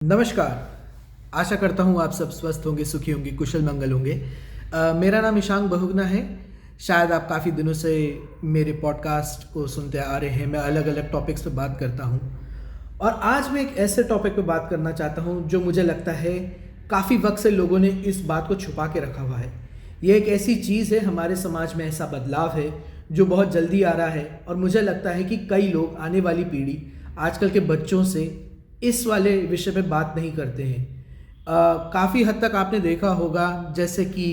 नमस्कार। आशा करता हूँ आप सब स्वस्थ होंगे, सुखी होंगे, कुशल मंगल होंगे। मेरा नाम ईशांक बहुगुणा है। शायद आप काफ़ी दिनों से मेरे पॉडकास्ट को सुनते आ रहे हैं। मैं अलग अलग टॉपिक्स पे बात करता हूँ और आज मैं एक ऐसे टॉपिक पे बात करना चाहता हूँ जो मुझे लगता है काफ़ी वक्त से लोगों ने इस बात को छुपा के रखा हुआ है। ये एक ऐसी चीज़ है, हमारे समाज में ऐसा बदलाव है जो बहुत जल्दी आ रहा है और मुझे लगता है कि कई लोग, आने वाली पीढ़ी, आजकल के बच्चों से इस वाले विषय पे बात नहीं करते हैं। काफ़ी हद तक आपने देखा होगा जैसे कि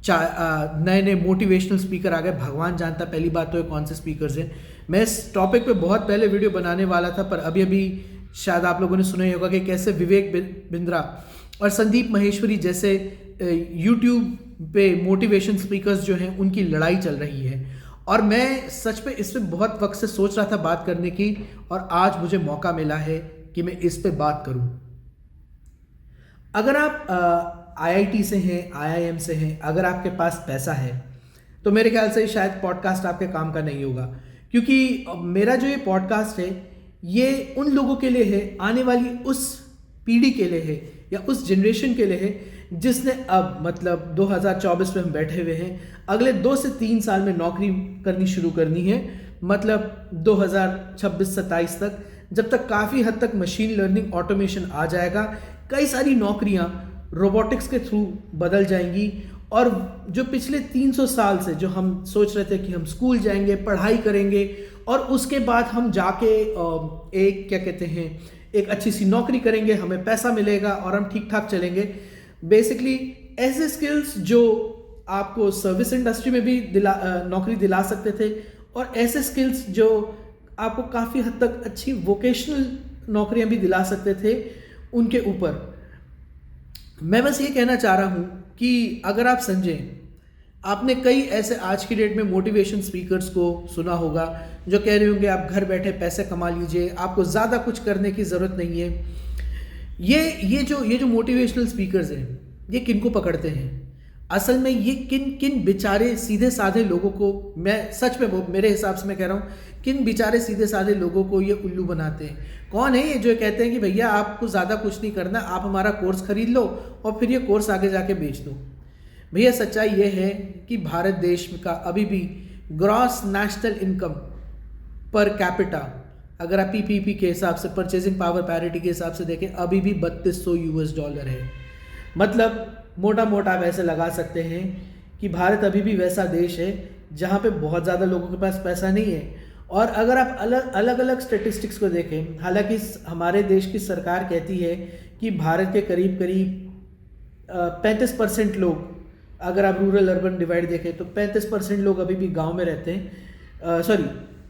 नए नए मोटिवेशनल स्पीकर आ गए। भगवान जानता पहली बात तो ये कौन से स्पीकर्स हैं। मैं इस टॉपिक पे बहुत पहले वीडियो बनाने वाला था, पर अभी अभी शायद आप लोगों ने सुना ही होगा कि कैसे विवेक बिंद्रा और संदीप महेश्वरी जैसे यूट्यूब पे मोटिवेशन स्पीकर्स जो हैं उनकी लड़ाई चल रही है। और मैं सच पे इस पे बहुत वक्त से सोच रहा था बात करने की, और आज मुझे मौका मिला है कि मैं इस पे बात करूं। अगर आप आईआईटी से हैं, आईआईएम से हैं, अगर आपके पास पैसा है तो मेरे ख्याल से शायद पॉडकास्ट आपके काम का नहीं होगा, क्योंकि मेरा जो ये पॉडकास्ट है ये उन लोगों के लिए है, आने वाली उस पीढ़ी के लिए है या उस जनरेशन के लिए है जिसने अब मतलब 2024 में हम बैठे हुए हैं, अगले 2 से 3 साल में नौकरी करनी शुरू करनी है। मतलब 2026-27 तक, जब तक काफ़ी हद तक मशीन लर्निंग ऑटोमेशन आ जाएगा, कई सारी नौकरियां रोबोटिक्स के थ्रू बदल जाएंगी। और जो पिछले 300 साल से जो हम सोच रहे थे कि हम स्कूल जाएंगे, पढ़ाई करेंगे और उसके बाद हम जाके एक क्या कहते हैं एक अच्छी सी नौकरी करेंगे, हमें पैसा मिलेगा और हम ठीक ठाक चलेंगे। बेसिकली ऐसे स्किल्स जो आपको सर्विस इंडस्ट्री में भी नौकरी दिला सकते थे, और ऐसे स्किल्स जो आपको काफ़ी हद तक अच्छी वोकेशनल नौकरियां भी दिला सकते थे, उनके ऊपर मैं बस ये कहना चाह रहा हूं कि अगर आप समझें, आपने कई ऐसे आज की डेट में मोटिवेशन स्पीकर्स को सुना होगा जो कह रहे होंगे आप घर बैठे पैसे कमा लीजिए, आपको ज़्यादा कुछ करने की ज़रूरत नहीं है। ये जो मोटिवेशनल स्पीकर्स हैं ये किन को पकड़ते हैं? असल में ये किन किन बेचारे सीधे साधे लोगों को, मैं सच में मेरे हिसाब से मैं कह रहा हूँ, किन बेचारे सीधे साधे लोगों को ये उल्लू बनाते हैं। कौन है ये जो कहते हैं कि भैया आपको ज़्यादा कुछ नहीं करना, आप हमारा कोर्स खरीद लो और फिर ये कोर्स आगे जाके बेच दो। भैया सच्चाई ये है कि भारत देश का अभी भी gross national income per capita, अगर आप पीपीपी के हिसाब से, परचेजिंग पावर पैरिटी के हिसाब से देखें, अभी भी $3200 है। मतलब मोटा मोटा आप ऐसे लगा सकते हैं कि भारत अभी भी वैसा देश है जहाँ पे बहुत ज़्यादा लोगों के पास पैसा नहीं है। और अगर आप अलग अलग स्टेटिस्टिक्स को देखें, हालांकि हमारे देश की सरकार कहती है कि भारत के करीब करीब 35% लोग, अगर आप रूरल अर्बन डिवाइड देखें तो 35% लोग अभी भी गांव में रहते हैं,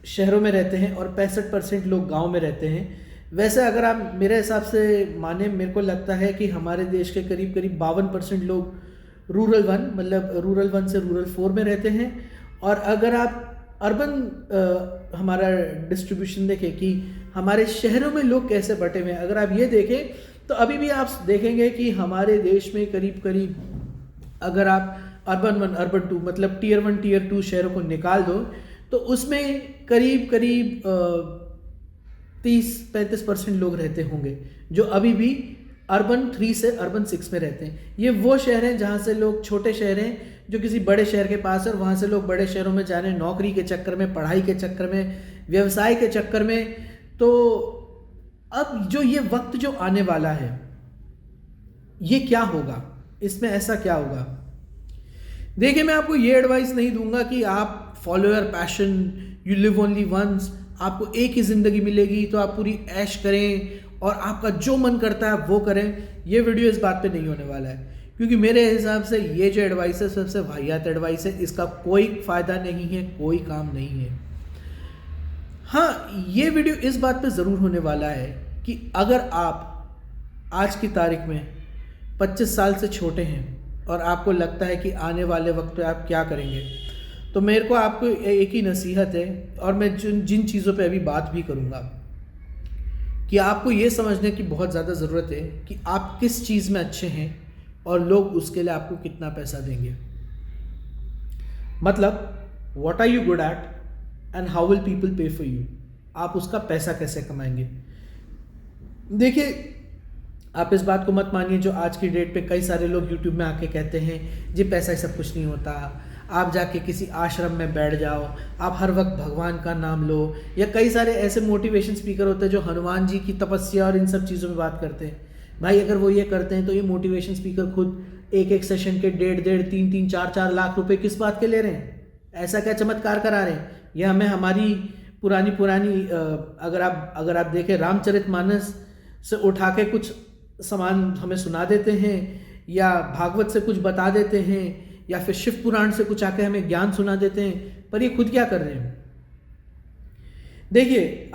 शहरों में रहते हैं, और 65% लोग गांव में रहते हैं। वैसे अगर आप मेरे हिसाब से माने, मेरे को लगता है कि हमारे देश के करीब करीब 52% लोग रूरल 1, मतलब रूरल 1 से रूरल 4 में रहते हैं। और अगर आप अर्बन हमारा डिस्ट्रीब्यूशन देखें कि हमारे शहरों में लोग कैसे बटे हुए हैं, अगर आप ये देखें तो अभी भी आप देखेंगे कि हमारे देश में करीब करीब, अगर आप अर्बन 1, अर्बन 2, मतलब टीयर 1, टीयर 2 शहरों को निकाल दो तो उसमें करीब करीब 30-35% लोग रहते होंगे जो अभी भी अर्बन 3 से अर्बन 6 में रहते हैं। ये वो शहर हैं जहाँ से लोग, छोटे शहर हैं जो किसी बड़े शहर के पास है, और वहाँ से लोग बड़े शहरों में जा रहे हैं नौकरी के चक्कर में, पढ़ाई के चक्कर में, व्यवसाय के चक्कर में। तो अब जो ये वक्त जो आने वाला है, ये क्या होगा, इसमें ऐसा क्या होगा? देखिए, मैं आपको ये एडवाइस नहीं दूंगा कि आप follow your passion, you live only once, आपको एक ही ज़िंदगी मिलेगी तो आप पूरी ऐश करें और आपका जो मन करता है वो करें। ये वीडियो इस बात पे नहीं होने वाला है, क्योंकि मेरे हिसाब से ये जो एडवाइस है सबसे वाहियात एडवाइस है। इसका कोई फ़ायदा नहीं है, कोई काम नहीं है। हाँ, ये वीडियो इस बात पे ज़रूर होने वाला है कि अगर आप आज की तारीख में 25 साल से छोटे हैं और आपको लगता है कि आने वाले वक्त पे आप क्या करेंगे, तो मेरे को आपको एक ही नसीहत है, और मैं जिन चीज़ों पे अभी बात भी करूँगा, कि आपको ये समझने की बहुत ज़्यादा ज़रूरत है कि आप किस चीज़ में अच्छे हैं और लोग उसके लिए आपको कितना पैसा देंगे। मतलब what are you good at and how will people pay for you, आप उसका पैसा कैसे कमाएंगे। देखिए, आप इस बात को मत मानिए जो आज की डेट पे कई सारे लोग यूट्यूब में आके कहते हैं जी पैसा ही सब कुछ नहीं होता, आप जाके किसी आश्रम में बैठ जाओ, आप हर वक्त भगवान का नाम लो, या कई सारे ऐसे मोटिवेशन स्पीकर होते हैं जो हनुमान जी की तपस्या और इन सब चीज़ों में बात करते हैं। भाई अगर वो ये करते हैं तो ये मोटिवेशन स्पीकर खुद एक एक सेशन के 1.5 3 4 लाख रुपए किस बात के ले रहे हैं? ऐसा क्या चमत्कार करा रहे हैं? यह हमें हमारी पुरानी अगर आप देखें रामचरितमानस से उठा के कुछ सामान हमें सुना देते हैं, या भागवत से कुछ बता देते हैं, या फिर शिव पुराण से कुछ आके हमें ज्ञान सुना देते हैं, पर ये खुद क्या कर रहे हैं? देखिए,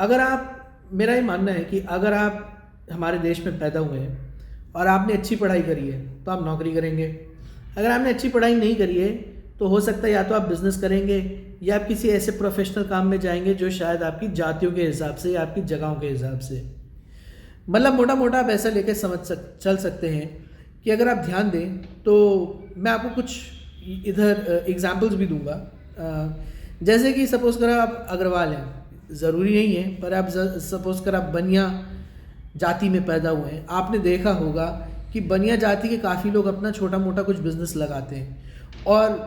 मेरा ये मानना है कि अगर आप हमारे देश में पैदा हुए हैं और आपने अच्छी पढ़ाई करी है तो आप नौकरी करेंगे। अगर आपने अच्छी पढ़ाई नहीं करी है तो हो सकता है या तो आप बिजनेस करेंगे या आप किसी ऐसे प्रोफेशनल काम में जाएंगे जो शायद आपकी जातियों के हिसाब से या आपकी जगहों के हिसाब से, मतलब मोटा मोटा आप ऐसा लेके चल सकते हैं कि अगर आप ध्यान दें तो मैं आपको कुछ इधर एग्जाम्पल्स भी दूंगा। जैसे कि सपोज कर आप अग्रवाल हैं, ज़रूरी नहीं है, पर आप सपोज कर आप बनिया जाति में पैदा हुए हैं, आपने देखा होगा कि बनिया जाति के काफ़ी लोग अपना छोटा मोटा कुछ बिजनेस लगाते हैं और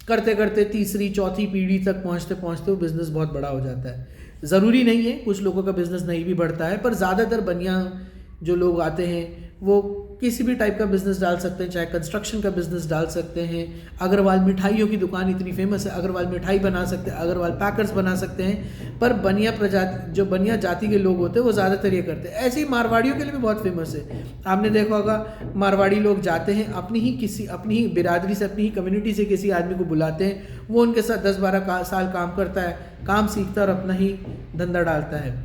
करते करते तीसरी चौथी पीढ़ी तक पहुंचते पहुंचते वो बिज़नेस बहुत बड़ा हो जाता है। ज़रूरी नहीं है, कुछ लोगों का बिज़नेस नहीं भी बढ़ता है, पर ज़्यादातर बनिया जो लोग आते हैं वो किसी भी टाइप का बिज़नेस डाल सकते हैं, चाहे कंस्ट्रक्शन का बिज़नेस डाल सकते हैं। अग्रवाल मिठाइयों की दुकान इतनी फेमस है, अग्रवाल मिठाई बना सकते हैं, अग्रवाल पैकर्स बना सकते हैं, पर जो बनिया जाति के लोग होते हैं वो ज़्यादातर ये करते हैं। ऐसे ही मारवाड़ियों के लिए भी बहुत फेमस है। आपने देखा होगा मारवाड़ी लोग जाते हैं अपनी ही बिरादरी से, अपनी ही कम्युनिटी से किसी आदमी को बुलाते हैं, वो उनके साथ 10-12 साल काम करता है, काम सीखता है और अपना ही धंधा डालता है।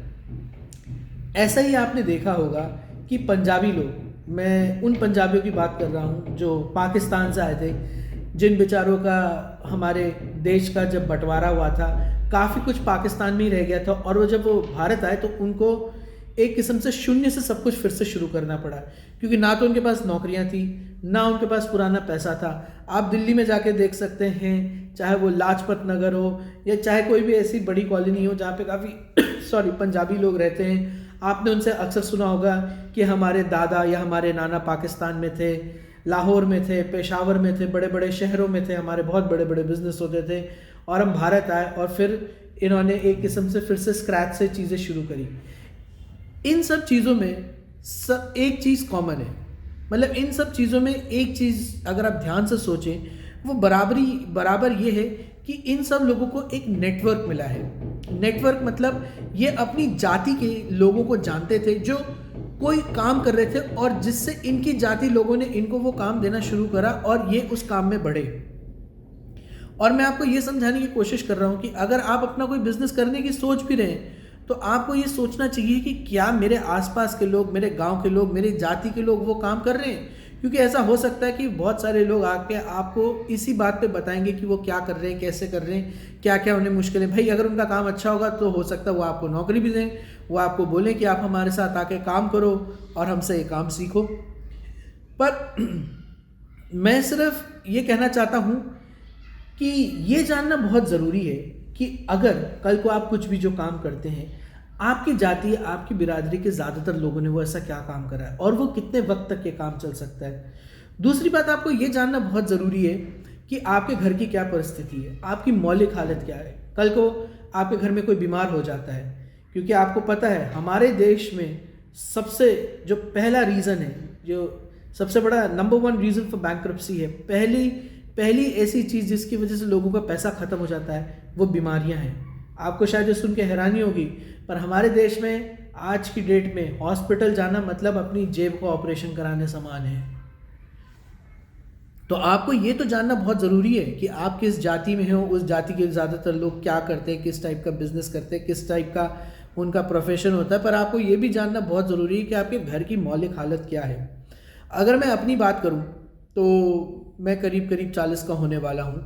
ऐसा ही आपने देखा होगा कि पंजाबी लोग, मैं उन पंजाबियों की बात कर रहा हूँ जो पाकिस्तान से आए थे, जिन बेचारों का हमारे देश का जब बंटवारा हुआ था काफ़ी कुछ पाकिस्तान में ही रह गया था, और वो जब वो भारत आए तो उनको एक किस्म से शून्य से सब कुछ फिर से शुरू करना पड़ा, क्योंकि ना तो उनके पास नौकरियाँ थी, ना उनके पास पुराना पैसा था। आप दिल्ली में जाके देख सकते हैं, चाहे वो लाजपत नगर हो या चाहे कोई भी ऐसी बड़ी कॉलोनी हो जहाँ पे काफ़ी पंजाबी लोग रहते हैं, आपने उनसे अक्सर सुना होगा कि हमारे दादा या हमारे नाना पाकिस्तान में थे, लाहौर में थे, पेशावर में थे, बड़े बड़े शहरों में थे, हमारे बहुत बड़े बड़े बिजनेस होते थे, और हम भारत आए और फिर इन्होंने एक किस्म से फिर से स्क्रैच से चीज़ें शुरू करी। इन सब चीज़ों में एक चीज़ कॉमन है, मतलब इन सब चीज़ों में एक चीज़ अगर आप ध्यान से सोचें वो बराबर ये है कि इन सब लोगों को एक नेटवर्क मिला है। नेटवर्क मतलब ये अपनी जाति के लोगों को जानते थे जो कोई काम कर रहे थे, और जिससे इनकी जाति लोगों ने इनको वो काम देना शुरू करा और ये उस काम में बढ़े। और मैं आपको ये समझाने की कोशिश कर रहा हूँ कि अगर आप अपना कोई बिजनेस करने की सोच भी रहे हैं तो आपको ये सोचना चाहिए कि क्या मेरे आसपास के लोग, मेरे गांव के लोग, मेरी जाति के लोग वो काम कर रहे हैं। क्योंकि ऐसा हो सकता है कि बहुत सारे लोग आके आपको इसी बात पे बताएंगे कि वो क्या कर रहे हैं, कैसे कर रहे हैं, क्या क्या उन्हें मुश्किलें। भाई अगर उनका काम अच्छा होगा तो हो सकता है वो आपको नौकरी भी दें, वो आपको बोलें कि आप हमारे साथ आके काम करो और हमसे ये काम सीखो। पर मैं सिर्फ ये कहना चाहता हूँ कि ये जानना बहुत ज़रूरी है कि अगर कल को आप कुछ भी जो काम करते हैं, आपकी जाति, आपकी बिरादरी के ज़्यादातर लोगों ने वो ऐसा क्या काम करा है और वो कितने वक्त तक ये काम चल सकता है। दूसरी बात, आपको ये जानना बहुत ज़रूरी है कि आपके घर की क्या परिस्थिति है, आपकी मौलिक हालत क्या है। कल को आपके घर में कोई बीमार हो जाता है, क्योंकि आपको पता है हमारे देश में सबसे जो पहला रीज़न है, जो सबसे बड़ा नंबर 1 रीज़न फॉर बैंक्रप्सी है, पहली ऐसी चीज़ जिसकी वजह से लोगों का पैसा ख़त्म हो जाता है, वो बीमारियां हैं। आपको शायद ये सुन के हैरानी होगी, पर हमारे देश में आज की डेट में हॉस्पिटल जाना मतलब अपनी जेब को ऑपरेशन कराने समान है। तो आपको ये तो जानना बहुत ज़रूरी है कि आप किस जाति में हो, उस जाति के ज़्यादातर लोग क्या करते हैं, किस टाइप का बिजनेस करते हैं, किस टाइप का उनका प्रोफेशन होता है। पर आपको ये भी जानना बहुत ज़रूरी है कि आपके घर की मौलिक हालत क्या है। अगर मैं अपनी बात करूँ तो मैं करीब 40 का होने वाला हूँ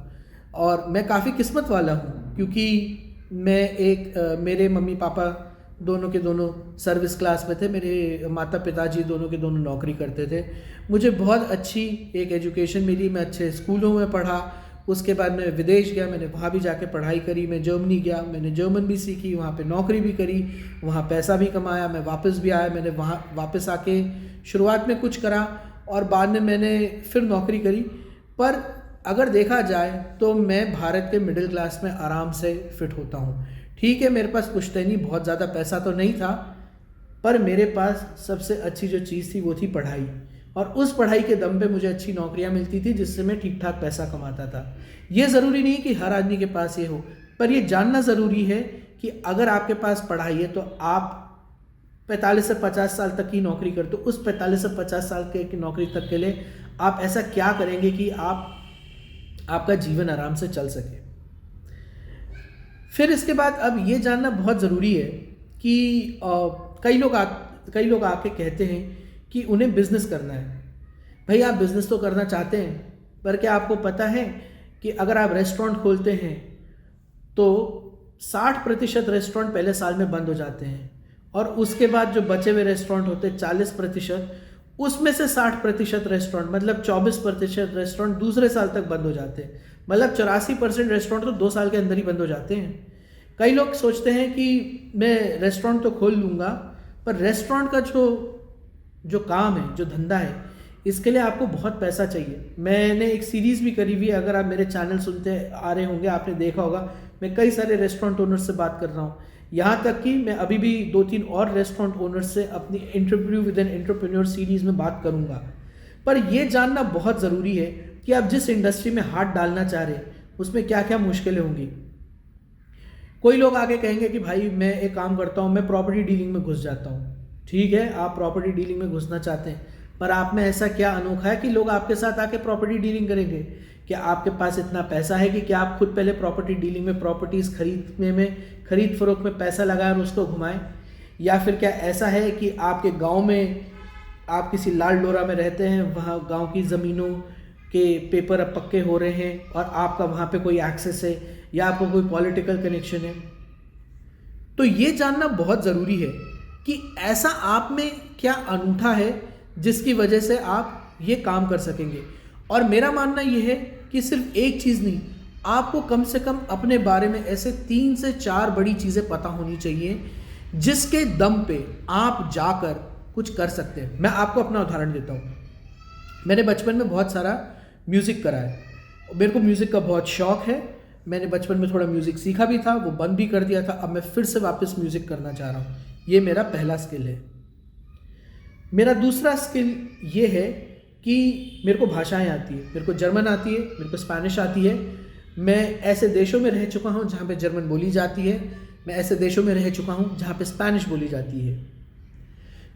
और मैं काफ़ी किस्मत वाला हूँ, क्योंकि मेरे मम्मी पापा दोनों के दोनों सर्विस क्लास में थे, मेरे माता पिताजी दोनों के दोनों नौकरी करते थे। मुझे बहुत अच्छी एक एजुकेशन मिली, मैं अच्छे स्कूलों में पढ़ा, उसके बाद मैं विदेश गया, मैंने वहाँ भी जाके पढ़ाई करी। मैं जर्मनी गया, मैंने जर्मन भी सीखी, वहाँ पे नौकरी भी करी, वहाँ पैसा भी कमाया। मैं वापस भी आया, मैंने वहाँ वापस आके शुरुआत में कुछ करा और बाद में मैंने फिर नौकरी करी। पर अगर देखा जाए तो मैं भारत के मिडिल क्लास में आराम से फिट होता हूँ। ठीक है, मेरे पास पुश्तैनी बहुत ज़्यादा पैसा तो नहीं था, पर मेरे पास सबसे अच्छी जो चीज़ थी वो थी पढ़ाई, और उस पढ़ाई के दम पे मुझे अच्छी नौकरियां मिलती थी जिससे मैं ठीक ठाक पैसा कमाता था। ये ज़रूरी नहीं कि हर आदमी के पास ये हो, पर ये जानना ज़रूरी है कि अगर आपके पास पढ़ाई है तो आप 45 से 50 साल तक की नौकरी करते हो, उस 45 से 50 साल के नौकरी तक के लिए आप ऐसा क्या करेंगे कि आपका जीवन आराम से चल सके। फिर इसके बाद अब ये जानना बहुत ज़रूरी है कि कई लोग आके कहते हैं कि उन्हें बिजनेस करना है। भाई, आप बिजनेस तो करना चाहते हैं, पर क्या आपको पता है कि अगर आप रेस्टोरेंट खोलते हैं तो 60% रेस्टोरेंट पहले साल में बंद हो जाते हैं, और उसके बाद जो बचे हुए रेस्टोरेंट होते हैं 40%, उसमें से 60% रेस्टोरेंट मतलब 24% रेस्टोरेंट दूसरे साल तक बंद हो जाते हैं। मतलब 84% रेस्टोरेंट तो 2 साल के अंदर ही बंद हो जाते हैं। कई लोग सोचते हैं कि मैं रेस्टोरेंट तो खोल लूँगा, पर रेस्टोरेंट का जो काम है, जो धंधा है, इसके लिए आपको बहुत पैसा चाहिए। मैंने एक सीरीज़ भी करी हुई है, अगर आप मेरे चैनल सुनते आ रहे होंगे आपने देखा होगा, मैं कई सारे रेस्टोरेंट ओनर से बात कर रहा हूँ। यहाँ तक कि मैं अभी भी 2-3 और रेस्टोरेंट ओनर से अपनी interview with an entrepreneur series में बात करूँगा। पर यह जानना बहुत ज़रूरी है कि आप जिस इंडस्ट्री में हाथ डालना चाह रहे हैं उसमें क्या क्या मुश्किलें होंगी। कोई लोग आके कहेंगे कि भाई मैं एक काम करता हूँ, मैं प्रॉपर्टी डीलिंग में घुस जाता हूँ। ठीक है, आप प्रॉपर्टी डीलिंग में घुसना चाहते हैं, पर आप में ऐसा क्या अनोखा है कि लोग आपके साथ आके प्रॉपर्टी डीलिंग करेंगे? क्या आपके पास इतना पैसा है कि क्या आप खुद पहले प्रॉपर्टी डीलिंग में, प्रॉपर्टीज़ खरीदने में, खरीद फरोख्त में पैसा लगाएं और उसको घुमाएं? या फिर क्या ऐसा है कि आपके गांव में आप किसी लाल डोरा में रहते हैं, वहाँ गांव की ज़मीनों के पेपर अब पक्के हो रहे हैं और आपका वहाँ पे कोई एक्सेस है या आपको कोई पॉलिटिकल कनेक्शन है? तो ये जानना बहुत ज़रूरी है कि ऐसा आप में क्या अनूठा है जिसकी वजह से आप ये काम कर सकेंगे। और मेरा मानना ये है कि सिर्फ एक चीज़ नहीं, आपको कम से कम अपने बारे में ऐसे 3 से 4 बड़ी चीज़ें पता होनी चाहिए जिसके दम पे आप जाकर कुछ कर सकते हैं। मैं आपको अपना उदाहरण देता हूँ। मैंने बचपन में बहुत सारा म्यूज़िक करा है, मेरे को म्यूज़िक का बहुत शौक़ है। मैंने बचपन में थोड़ा म्यूज़िक सीखा भी था, वो बंद भी कर दिया था। अब मैं फिर से वापस म्यूज़िक करना चाह रहा हूँ। ये मेरा पहला स्किल है। मेरा दूसरा स्किल ये है कि मेरे को भाषाएं आती है। मेरे को जर्मन आती है, मेरे को स्पेनिश आती है। मैं ऐसे देशों में रह चुका हूँ जहाँ पे जर्मन बोली जाती है, मैं ऐसे देशों में रह चुका हूँ जहाँ पे स्पेनिश बोली जाती है।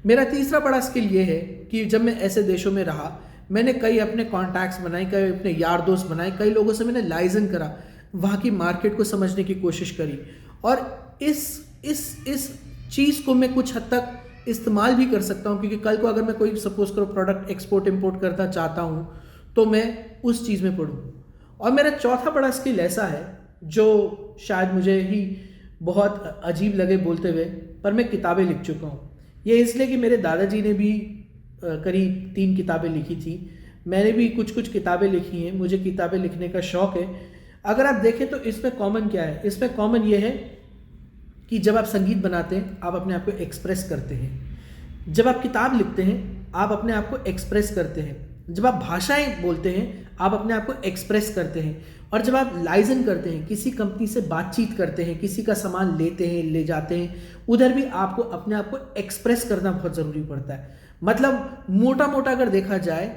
मेरा तीसरा बड़ा स्किल ये है कि जब मैं ऐसे देशों में रहा, मैंने कई अपने कॉन्टैक्ट्स बनाए, कई अपने यार दोस्त बनाए, कई लोगों से मैंने लाइजन करा, वहाँ की मार्केट को समझने की कोशिश करी, और इस चीज़ को मैं कुछ हद तक इस्तेमाल भी कर सकता हूँ, क्योंकि कल को अगर मैं कोई सपोज करो प्रोडक्ट एक्सपोर्ट इंपोर्ट करना चाहता हूँ तो मैं उस चीज़ में पढ़ूँ। और मेरा चौथा बड़ा स्किल ऐसा है जो शायद मुझे ही बहुत अजीब लगे बोलते हुए, पर मैं किताबें लिख चुका हूँ। ये इसलिए कि मेरे दादाजी ने भी करीब 3 किताबें लिखी थी, मैंने भी कुछ किताबें लिखी हैं। मुझे किताबें लिखने का शौक़ है। अगर आप देखें तो इसमें कॉमन क्या है? इसमें कॉमन ये है कि जब आप संगीत बनाते हैं आप अपने आप को एक्सप्रेस करते हैं, जब आप किताब लिखते हैं आप अपने आप को एक्सप्रेस करते हैं, जब आप भाषाएं बोलते हैं आप अपने आप को एक्सप्रेस करते हैं, और जब आप लाइजन करते हैं, किसी कंपनी से बातचीत करते हैं, किसी का सामान लेते हैं, ले जाते हैं, उधर भी आपको अपने आप को एक्सप्रेस करना बहुत ज़रूरी पड़ता है। मतलब मोटा मोटा अगर देखा जाए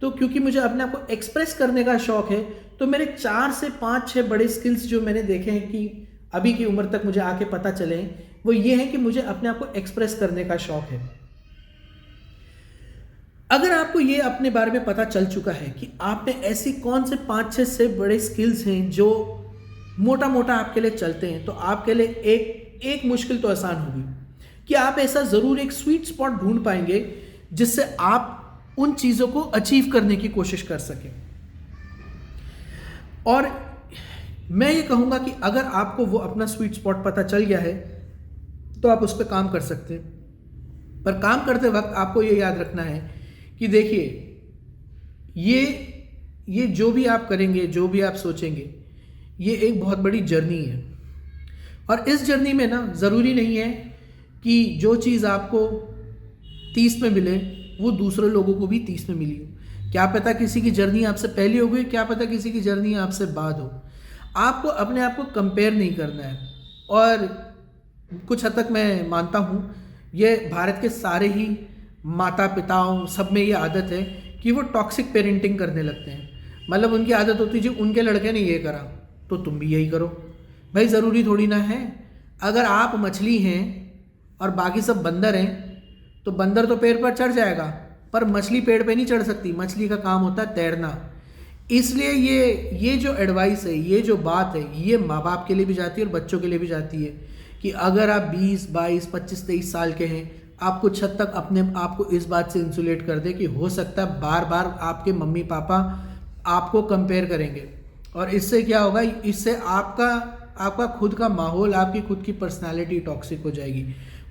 तो क्योंकि मुझे अपने आप को एक्सप्रेस करने का शौक़ है, तो मेरे 4 से 5-6 बड़े स्किल्स जो मैंने देखे हैं कि अभी की उम्र तक मुझे आके पता चले, वो ये है कि मुझे अपने आप को एक्सप्रेस करने का शौक़ है। अगर आपको ये अपने बारे में पता चल चुका है कि आप में ऐसी कौन से 5-6 से बड़े स्किल्स हैं जो मोटा मोटा आपके लिए चलते हैं, तो आपके लिए एक मुश्किल तो आसान होगी कि आप ऐसा ज़रूर एक स्वीट स्पॉट ढूंढ पाएंगे जिससे आप उन चीज़ों को अचीव करने की कोशिश कर सकें। और मैं ये कहूँगा कि अगर आपको वो अपना स्वीट स्पॉट पता चल गया है तो आप उस पर काम कर सकते हैं। पर काम करते वक्त आपको ये याद रखना है कि देखिए, ये जो भी आप करेंगे, जो भी आप सोचेंगे, ये एक बहुत बड़ी जर्नी है। और इस जर्नी में ना ज़रूरी नहीं है कि जो चीज़ आपको 30 में मिले वो दूसरे लोगों को भी 30 में मिली हो। क्या पता किसी की जर्नी आपसे पहले हो गई, क्या पता किसी की जर्नी आपसे बाद हो। आपको अपने आप को कंपेयर नहीं करना है। और कुछ हद तक मैं मानता हूँ ये भारत के सारे ही माता पिताओं सब में ये आदत है कि वो टॉक्सिक पेरेंटिंग करने लगते हैं। मतलब उनकी आदत होती है जी उनके लड़के ने ये करा तो तुम भी यही करो। भाई ज़रूरी थोड़ी ना है। अगर आप मछली हैं और बाकी सब बंदर हैं तो बंदर तो पेड़ पर चढ़ जाएगा पर मछली पेड़ पे नहीं चढ़ सकती। मछली का काम होता है तैरना। इसलिए ये जो एडवाइस है, ये जो बात है, ये माँ बाप के लिए भी जाती है और बच्चों के लिए भी जाती है कि अगर आप 20, 22, 25, 23 साल के हैं, आप कुछ हद तक अपने आप को इस बात से इंसुलेट कर दे कि हो सकता है बार बार आपके मम्मी पापा आपको कंपेयर करेंगे। और इससे क्या होगा, इससे आपका खुद का माहौल, आपकी खुद की पर्सनालिटी टॉक्सिक हो जाएगी।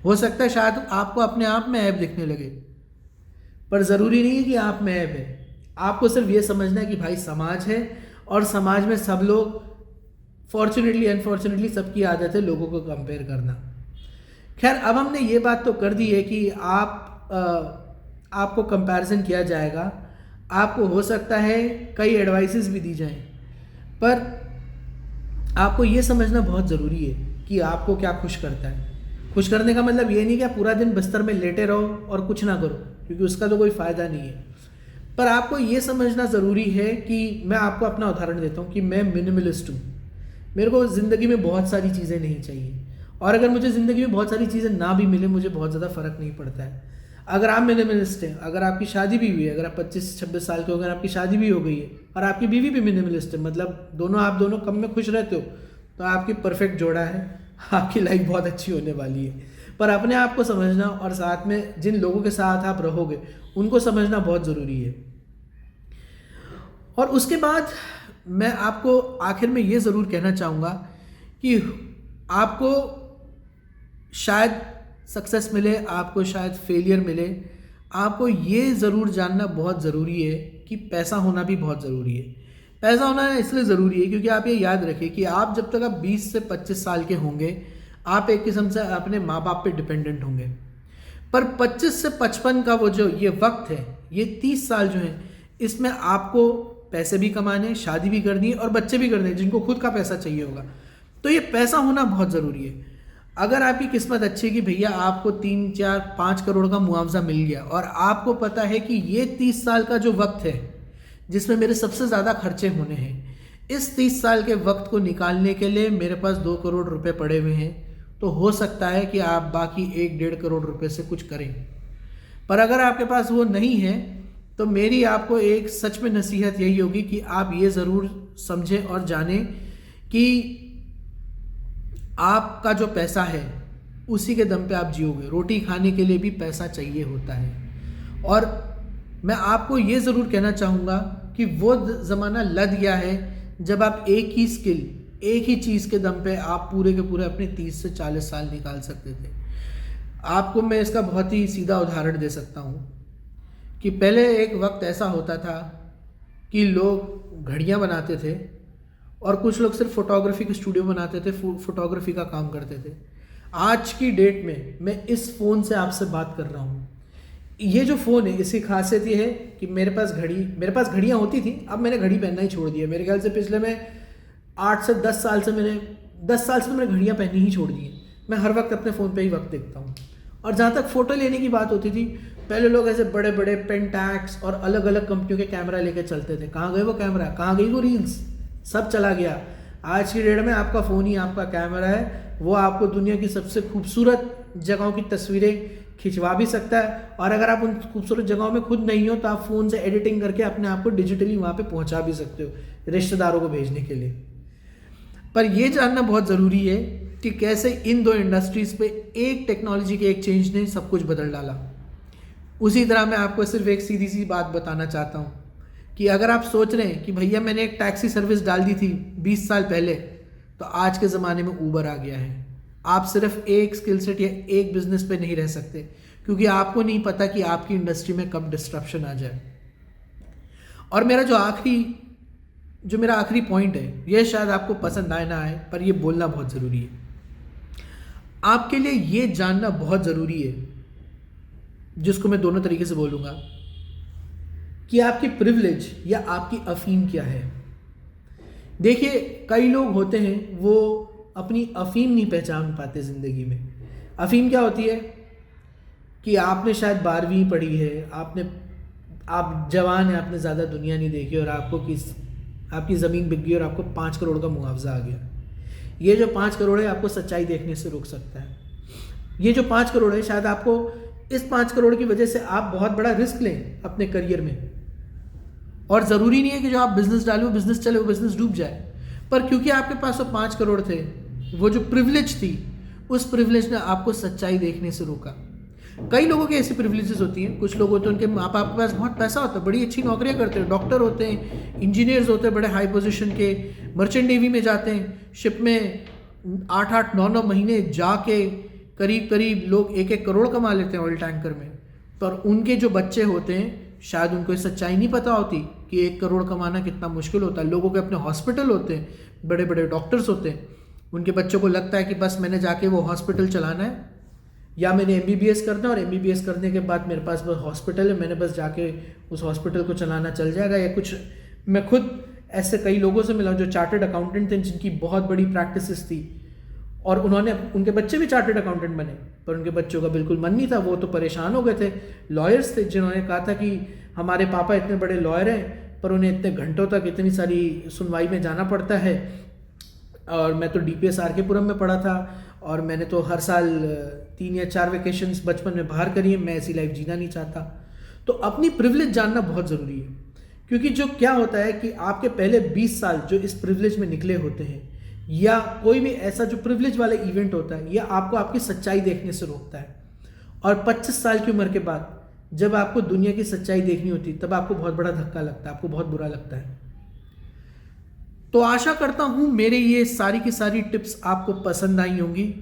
हो सकता है शायद आपको अपने आप में ऐब दिखने लगे, पर ज़रूरी नहीं है कि आप में ऐब है। आपको सिर्फ ये समझना है कि भाई समाज है और समाज में सब लोग, फॉर्चुनेटली अनफॉर्चुनेटली सबकी आदत है लोगों को कंपेयर करना। खैर, अब हमने ये बात तो कर दी है कि आपको कंपैरिजन किया जाएगा, आपको हो सकता है कई एडवाइसेस भी दी जाएं, पर आपको ये समझना बहुत ज़रूरी है कि आपको क्या खुश करता है। खुश करने का मतलब ये नहीं कि आप पूरा दिन बिस्तर में लेटे रहो और कुछ ना करो, क्योंकि उसका तो कोई फ़ायदा नहीं है। पर आपको ये समझना ज़रूरी है कि मैं आपको अपना उदाहरण देता हूँ कि मैं मिनिमलिस्ट हूँ। मेरे को ज़िंदगी में बहुत सारी चीज़ें नहीं चाहिए, और अगर मुझे ज़िंदगी में बहुत सारी चीज़ें ना भी मिले मुझे बहुत ज़्यादा फ़र्क नहीं पड़ता है। अगर आप मिनिमलिस्ट हैं, अगर आपकी शादी भी हुई है, अगर आप 25-26 साल के हो, अगर आपकी शादी भी हो गई है और आपकी बीवी भी मिनिमलिस्ट है, मतलब आप दोनों कम में खुश रहते हो, तो आपकी परफेक्ट जोड़ा है, आपकी लाइफ बहुत अच्छी होने वाली है। पर अपने आप को समझना और साथ में जिन लोगों के साथ आप रहोगे उनको समझना बहुत ज़रूरी है। और उसके बाद मैं आपको आखिर में ये ज़रूर कहना चाहूँगा कि आपको शायद सक्सेस मिले, आपको शायद फेलियर मिले, आपको ये ज़रूर जानना बहुत ज़रूरी है कि पैसा होना भी बहुत ज़रूरी है। पैसा होना इसलिए ज़रूरी है क्योंकि आप ये याद रखें कि आप जब तक आप 20 से 25 साल के होंगे, आप एक किस्म से अपने माँ बाप पे डिपेंडेंट होंगे। पर 25 से 55 का वो जो ये वक्त है, ये 30 साल जो है, इसमें आपको पैसे भी कमाने, शादी भी करनी है और बच्चे भी करने हैं जिनको खुद का पैसा चाहिए होगा। तो ये पैसा होना बहुत ज़रूरी है। अगर आपकी किस्मत अच्छी है कि भैया आपको 3, 4, 5 करोड़ का मुआवजा मिल गया और आपको पता है कि ये 30 साल का जो वक्त है जिसमें मेरे सबसे ज़्यादा खर्चे होने हैं, इस 30 साल के वक्त को निकालने के लिए मेरे पास 2 करोड़ रुपए पड़े हुए हैं, तो हो सकता है कि आप बाकी 1-1.5 करोड़ रुपए से कुछ करें। पर अगर आपके पास वो नहीं है तो मेरी आपको एक सच में नसीहत यही होगी कि आप ये ज़रूर समझें और जानें कि आपका जो पैसा है उसी के दम पे आप जियोगे। रोटी खाने के लिए भी पैसा चाहिए होता है। और मैं आपको ये ज़रूर कहना चाहूँगा कि वो ज़माना लद गया है जब आप एक ही स्किल, एक ही चीज़ के दम पे आप पूरे के पूरे अपने 30 से 40 साल निकाल सकते थे। आपको मैं इसका बहुत ही सीधा उदाहरण दे सकता हूँ कि पहले एक वक्त ऐसा होता था कि लोग घड़ियाँ बनाते थे और कुछ लोग सिर्फ फोटोग्राफी के स्टूडियो बनाते थे, फोटोग्राफी का काम करते थे। आज की डेट में मैं इस फ़ोन से आपसे बात कर रहा हूँ। ये जो फ़ोन है इसकी खासियत ये है कि मेरे पास घड़ियाँ होती थी, अब मैंने घड़ी पहनना ही छोड़ दिया। मेरे ख्याल से पिछले में 8 से 10 साल से मैंने घड़ियाँ पहननी ही छोड़ दी हैं। मैं हर वक्त अपने फ़ोन पे ही वक्त देखता हूँ। और जहाँ तक फ़ोटो लेने की बात होती थी, पहले लोग ऐसे बड़े बड़े पेंटैक्स और अलग अलग कंपनियों के कैमरा लेके चलते थे। कहाँ गए वो कैमरा, कहाँ गई वो रील्स, सब चला गया। आज की डेट में आपका फ़ोन ही आपका कैमरा है, वो आपको दुनिया की सबसे खूबसूरत जगहों की तस्वीरें खिंचवा भी सकता है। और अगर आप उन खूबसूरत जगहों में खुद नहीं हो तो आप फ़ोन से एडिटिंग करके अपने आप को डिजिटली वहाँ पे पहुँचा भी सकते हो रिश्तेदारों को भेजने के लिए। पर ये जानना बहुत ज़रूरी है कि कैसे इन दो इंडस्ट्रीज़ पे एक टेक्नोलॉजी के एक चेंज ने सब कुछ बदल डाला। उसी तरह मैं आपको सिर्फ एक सीधी सी बात बताना चाहता हूँ कि अगर आप सोच रहे हैं कि भैया मैंने एक टैक्सी सर्विस डाल दी थी 20 साल पहले, तो आज के ज़माने में ऊबर आ गया है। आप सिर्फ एक स्किल सेट या एक बिजनेस पे नहीं रह सकते, क्योंकि आपको नहीं पता कि आपकी इंडस्ट्री में कब डिस्ट्रप्शन आ जाए। और मेरा जो आखिरी जो मेरा आखिरी पॉइंट है, यह शायद आपको पसंद आए ना आए, पर यह बोलना बहुत ज़रूरी है। आपके लिए ये जानना बहुत ज़रूरी है, जिसको मैं दोनों तरीके से बोलूँगा, कि आपकी प्रिविलेज या आपकी अफीम क्या है। देखिए, कई लोग होते हैं वो अपनी अफीम नहीं पहचान पाते ज़िंदगी में। अफीम क्या होती है कि आपने शायद 12वीं पढ़ी है, आप जवान हैं, आपने ज़्यादा दुनिया नहीं देखी और आपकी ज़मीन बिक गई और आपको 5 करोड़ का मुआवजा आ गया। ये जो 5 करोड़ है आपको सच्चाई देखने से रोक सकता है। ये जो 5 करोड़ है, शायद आपको इस 5 करोड़ की वजह से आप बहुत बड़ा रिस्क लें अपने करियर में। और ज़रूरी नहीं है कि जो आप बिज़नेस डालो, बिज़नेस चले, वो बिज़नेस डूब जाए, पर क्योंकि आपके पास वो 5 करोड़ थे, वो जो प्रिविलेज थी, उस प्रिविलेज ने आपको सच्चाई देखने से रोका। कई लोगों की ऐसी प्रिविलेजेस होती हैं। कुछ लोग होते हैं, उनके माँ बाप के पास बहुत पैसा होता है, बड़ी अच्छी नौकरियां करते हैं, डॉक्टर होते हैं, इंजीनियर्स होते हैं, बड़े हाई पोजीशन के, मर्चेंट नेवी में जाते हैं, शिप में 8-8, 9-9 महीने जाके करीब लोग 1-1 करोड़ कमा लेते हैं ऑयल टैंकर में। पर उनके जो बच्चे होते हैं, शायद उनको ये सच्चाई नहीं पता होती कि 1 करोड़ कमाना कितना मुश्किल होता है। लोगों के अपने हॉस्पिटल होते हैं, बड़े बड़े डॉक्टर्स होते हैं, उनके बच्चों को लगता है कि बस मैंने जाके वो हॉस्पिटल चलाना है, या मैंने MBBS करना है और MBBS करने के बाद मेरे पास बस हॉस्पिटल है, मैंने बस जाके उस हॉस्पिटल को चलाना चल जाएगा। या कुछ, मैं खुद ऐसे कई लोगों से मिला जो चार्टर्ड अकाउंटेंट थे, जिनकी बहुत बड़ी प्रैक्टिसेस थी और उनके बच्चे भी चार्टर्ड अकाउंटेंट बने, पर उनके बच्चों का बिल्कुल मन नहीं था। वो तो परेशान हो गए थे। लॉयर्स थे जिन्होंने कहा था कि हमारे पापा इतने बड़े लॉयर हैं, पर उन्हें इतने घंटों तक इतनी सारी सुनवाई में जाना पड़ता है। और मैं तो DPS RK पुरम में पढ़ा था और मैंने तो हर साल 3 या 4 वेकेशंस बचपन में बाहर करी है, मैं ऐसी लाइफ जीना नहीं चाहता। तो अपनी प्रिविलेज जानना बहुत ज़रूरी है, क्योंकि जो क्या होता है कि आपके पहले 20 साल जो इस प्रिविलेज में निकले होते हैं, या कोई भी ऐसा जो प्रिविलेज वाला इवेंट होता है, यह आपको आपकी सच्चाई देखने से रोकता है। और 25 साल की उम्र के बाद जब आपको दुनिया की सच्चाई देखनी होती है, तब आपको बहुत बड़ा धक्का लगता है, आपको बहुत बुरा लगता है। तो आशा करता हूँ मेरे ये सारी की सारी टिप्स आपको पसंद आई होंगी।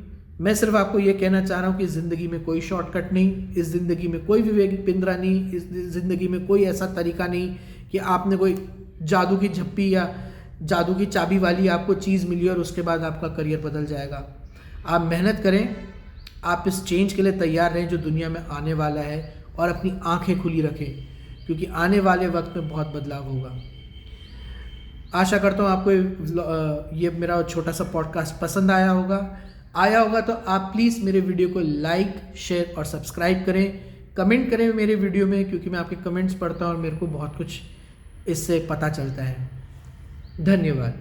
मैं सिर्फ आपको ये कहना चाह रहा हूँ कि ज़िंदगी में कोई शॉर्टकट नहीं, इस ज़िंदगी में कोई विवेक पिंजरा नहीं, इस ज़िंदगी में कोई ऐसा तरीका नहीं कि आपने कोई जादू की झप्पी या जादू की चाबी वाली आपको चीज़ मिली और उसके बाद आपका करियर बदल जाएगा। आप मेहनत करें, आप इस चेंज के लिए तैयार रहें जो दुनिया में आने वाला है, और अपनी आँखें खुली रखें, क्योंकि आने वाले वक्त में बहुत बदलाव होगा। आशा करता हूँ आपको ये मेरा छोटा सा पॉडकास्ट पसंद आया होगा तो आप प्लीज़ मेरे वीडियो को लाइक, शेयर और सब्सक्राइब करें। कमेंट करें मेरे वीडियो में, क्योंकि मैं आपके कमेंट्स पढ़ता हूँ और मेरे को बहुत कुछ इससे पता चलता है। धन्यवाद।